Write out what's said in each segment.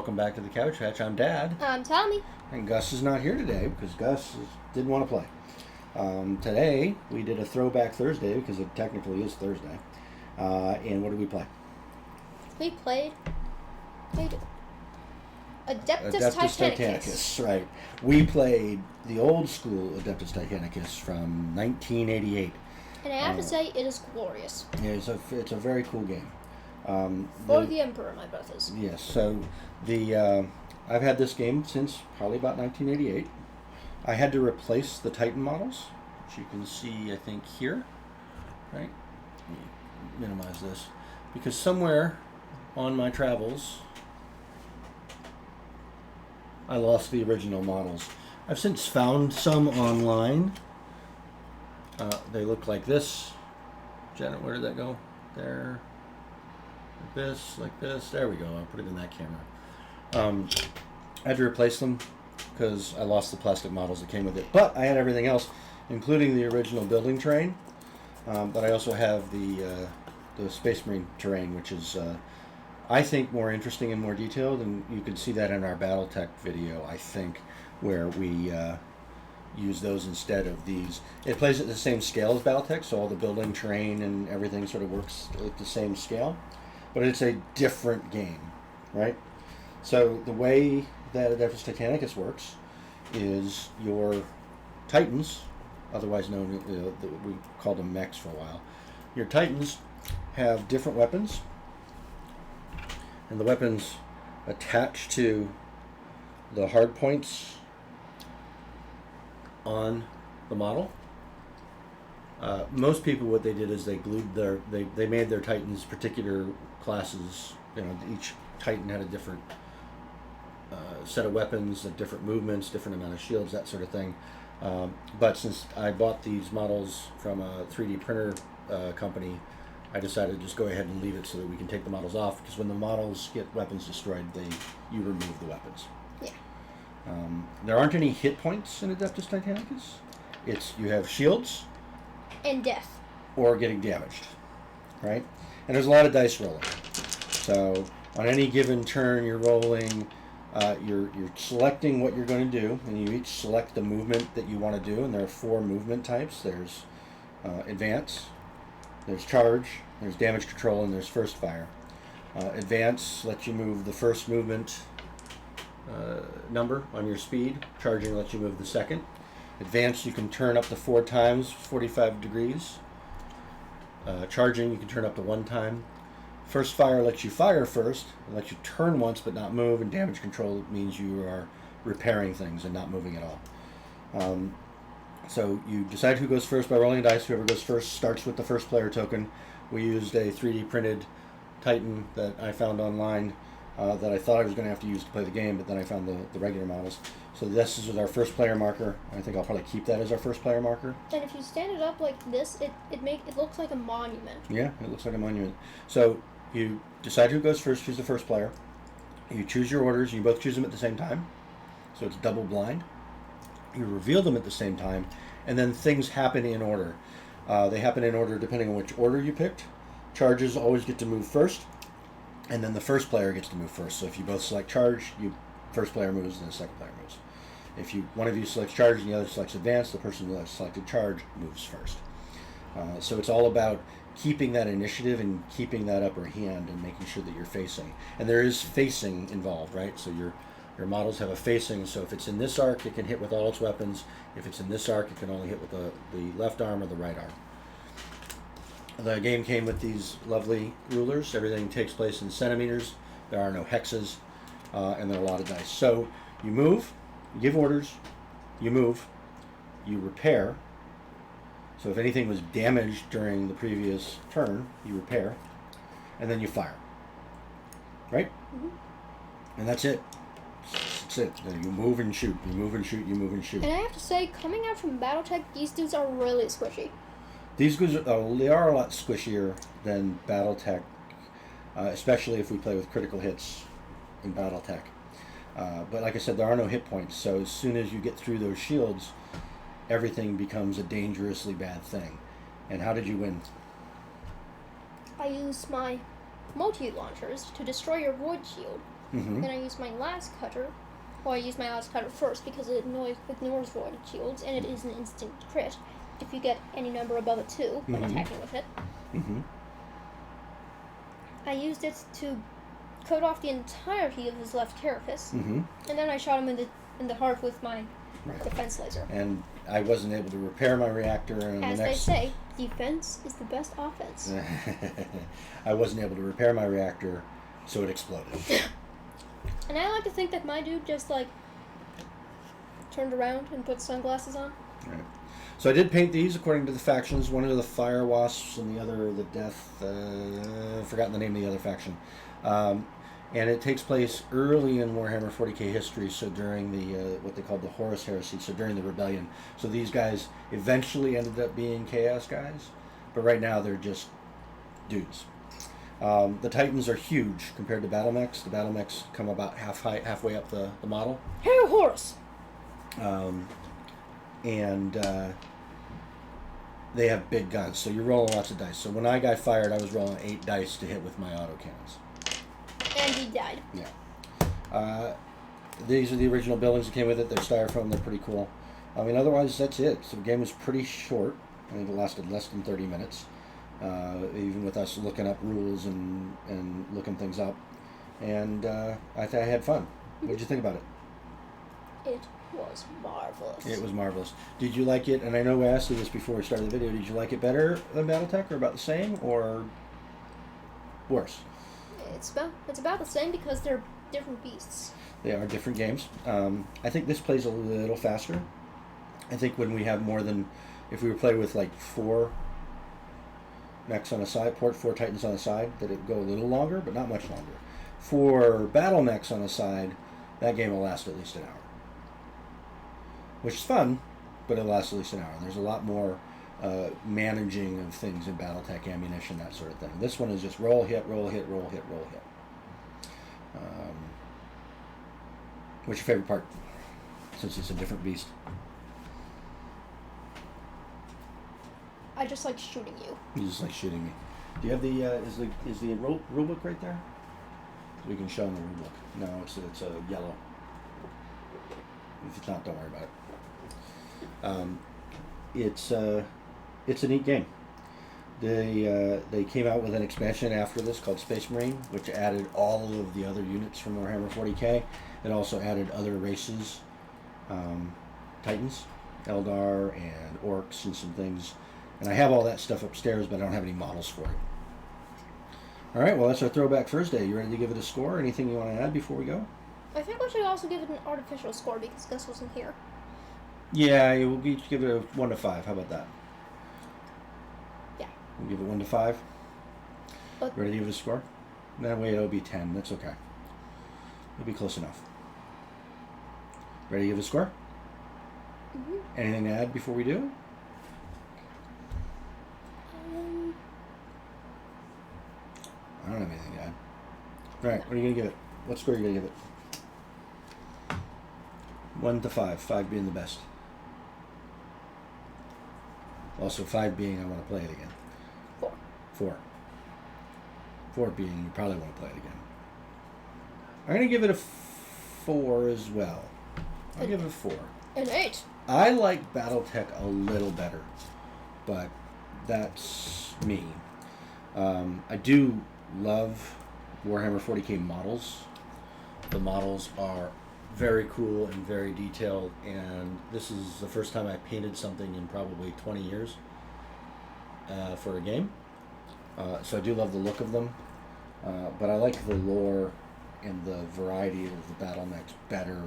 welcome back to the Couch Hatch. I'm Dad. I'm Tommy. And Gus is not here today because Gus didn't want to play. Today, we did a Throwback Thursday because it technically is Thursday. And what did we play? We played Adeptus Titanicus. Right. We played the old school Adeptus Titanicus from 1988. And I have to say, it is glorious. It's a very cool game. For the Emperor, my brothers. Yes, so I've had this game since probably about 1988. I had to replace the Titan models, which you can see, I think, here. Right? Let me minimize this. Because somewhere on my travels, I lost the original models. I've since found some online. They look like this. Janet, where did that go? There. Like this. There we go. I'll put it in that camera. I had to replace them because I lost the plastic models that came with it. But I had everything else, including the original building terrain. But I also have the Space Marine terrain, which is, I think, more interesting and more detailed. And you can see that in our BattleTech video, I think, where we use those instead of these. It plays at the same scale as BattleTech, so all the building terrain and everything sort of works at the same scale. But it's a different game, right? So the way that Adeptus Titanicus works is your Titans, otherwise known, we called them mechs for a while. Your Titans have different weapons, and the weapons attach to the hard points on the model. Most people, what they did is they glued they made their Titans particular classes. You know, each Titan had a different set of weapons, different movements, different amount of shields, that sort of thing. But since I bought these models from a 3D printer company, I decided to just go ahead and leave it so that we can take the models off, because when the models get weapons destroyed, you remove the weapons. Yeah. There aren't any hit points in Adeptus Titanicus. You have shields And death. or getting damaged, right? And there's a lot of dice rolling. So on any given turn, you're rolling. You're selecting what you're going to do, and you each select the movement that you want to do. And there are 4 movement types. There's advance, there's charge, there's damage control, and there's first fire. Advance lets you move the first movement number on your speed. Charging lets you move the second. Advance, you can turn up to 4 times, 45 degrees. Charging, you can turn up to 1 time. First fire lets you fire first, and lets you turn once but not move, and damage control means you are repairing things and not moving at all. So you decide who goes first by rolling a dice. Whoever goes first starts with the first player token. We used a 3D printed Titan that I found online that I thought I was going to have to use to play the game, but then I found the regular models. So this is our first player marker. I think I'll probably keep that as our first player marker. And if you stand it up like this, it looks like a monument. Yeah, it looks like a monument. So you decide who goes first, who's the first player. You choose your orders. You both choose them at the same time. So it's double blind. You reveal them at the same time, and then things happen in order. They happen in order depending on which order you picked. Charges always get to move first, and then the first player gets to move first. So if you both select charge, first player moves, and the second player moves. If one of you selects charge and the other selects advance, the person that selected charge moves first. So it's all about keeping that initiative and keeping that upper hand and making sure that you're facing. And there is facing involved, right? So your models have a facing, so if it's in this arc, it can hit with all its weapons. If it's in this arc, it can only hit with the left arm or the right arm. The game came with these lovely rulers. Everything takes place in centimeters. There are no hexes, and there are a lot of dice. So you move, you give orders, you move, you repair. So if anything was damaged during the previous turn, you repair, and then you fire. Right? Mm-hmm. And that's it. That's it. You move and shoot. You move and shoot. You move and shoot. And I have to say, coming out from BattleTech, these dudes are really squishy. These dudes they are a lot squishier than BattleTech, especially if we play with critical hits in BattleTech. But like I said, there are no hit points, so as soon as you get through those shields, everything becomes a dangerously bad thing. And how did you win? I used my multi-launchers to destroy your void shield. Mm-hmm. Then I use my last cutter. Well, I use my last cutter first because it ignores void shields, and it is an instant crit if you get any number above a 2 when attacking with it. Mm-hmm. I used it to coat off the entirety of his left carapace, Mm-hmm. and then I shot him in the heart with my defense laser. And I wasn't able to repair my reactor. And As they say, defense is the best offense. I wasn't able to repair my reactor, so it exploded. And I like to think that my dude just, like, turned around and put sunglasses on. Right. So I did paint these according to the factions. One of the fire wasps and the other the death. I've forgotten the name of the other faction. And it takes place early in Warhammer 40k history, so during the what they called the Horus Heresy, so during the rebellion. So these guys eventually ended up being Chaos guys, but right now they're just dudes. The Titans are huge compared to battle mechs. The battle mechs come about halfway up the model. Hail Horus! And they have big guns, so you're rolling lots of dice. So when I got fired, I was rolling 8 dice to hit with my autocannons. And he died. Yeah. These are the original buildings that came with it. They're styrofoam. They're pretty cool. I mean, otherwise, that's it. So the game was pretty short. I think it lasted less than 30 minutes. Even with us looking up rules and looking things up. And I had fun. What did you think about it? It was marvelous. It was marvelous. Did you like it? And I know we asked you this before we started the video. Did you like it better than BattleTech, or about the same, or worse? It's about the same because they're different beasts. They are different games. I think this plays a little faster. I think when we have more than, if we were playing with like 4 mechs on a side, 4 Titans on a side, that it would go a little longer, but not much longer. For battle mechs on a side, that game will last at least an hour. Which is fun, but it'll last at least an hour. There's a lot more managing of things in BattleTech, ammunition, that sort of thing. This one is just roll, hit, roll, hit, roll, hit, roll, hit. What's your favorite part, since it's a different beast? I just like shooting you. You just like shooting me. Do you have the is the rule book right there? We can show them the rule book. No, it's a yellow. If it's not, don't worry about it. It's a neat game. They came out with an expansion after this called Space Marine, which added all of the other units from Warhammer 40k. It also added other races, Titans, Eldar, and Orcs, and some things. And I have all that stuff upstairs, but I don't have any models for it. All right, well, that's our Throwback Thursday. You ready to give it a score? Anything you want to add before we go? I think we should also give it an artificial score because Gus wasn't here. Yeah, we'll each give it a 1 to 5. How about that? Yeah. We'll give it 1 to 5. But Ready to give it a score? That way it'll be 10. That's okay. It'll be close enough. Ready to give it a score? Mm-hmm. Anything to add before we do? I don't have anything to add. All right, what are you going to give it? What score are you going to give it? 1 to 5. 5 being the best. Also, 5 being I want to play it again. 4. 4. 4 being you probably want to play it again. I'm going to give it a 4 as well. I'll give it a 4. An 8. I like BattleTech a little better, but that's me. I do love Warhammer 40k models. The models are very cool and very detailed, and this is the first time I painted something in probably 20 years for a game. So I do love the look of them, but I like the lore and the variety of the battle mechs better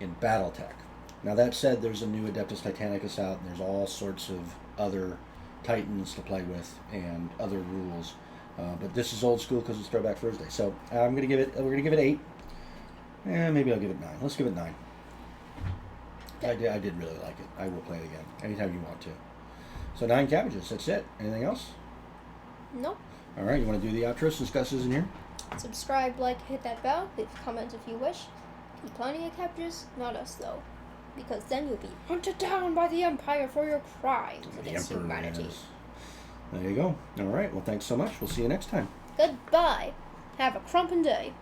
in BattleTech. Now that said, there's a new Adeptus Titanicus out, and there's all sorts of other Titans to play with and other rules. But this is old school because it's Throwback Thursday. So we're gonna give it 8. Maybe I'll give it 9. Let's give it 9. I did really like it. I will play it again anytime you want to. So 9 cabbages. That's it. Anything else? Nope. All right. You want to do the outro since Gus isn't here? Subscribe, like, hit that bell, leave a comment if you wish. Keep plenty of cabbages, not us though, because then you'll be hunted down by the Empire for your crimes against humanity. There you go. All right. Well, thanks so much. We'll see you next time. Goodbye. Have a crumpin' day.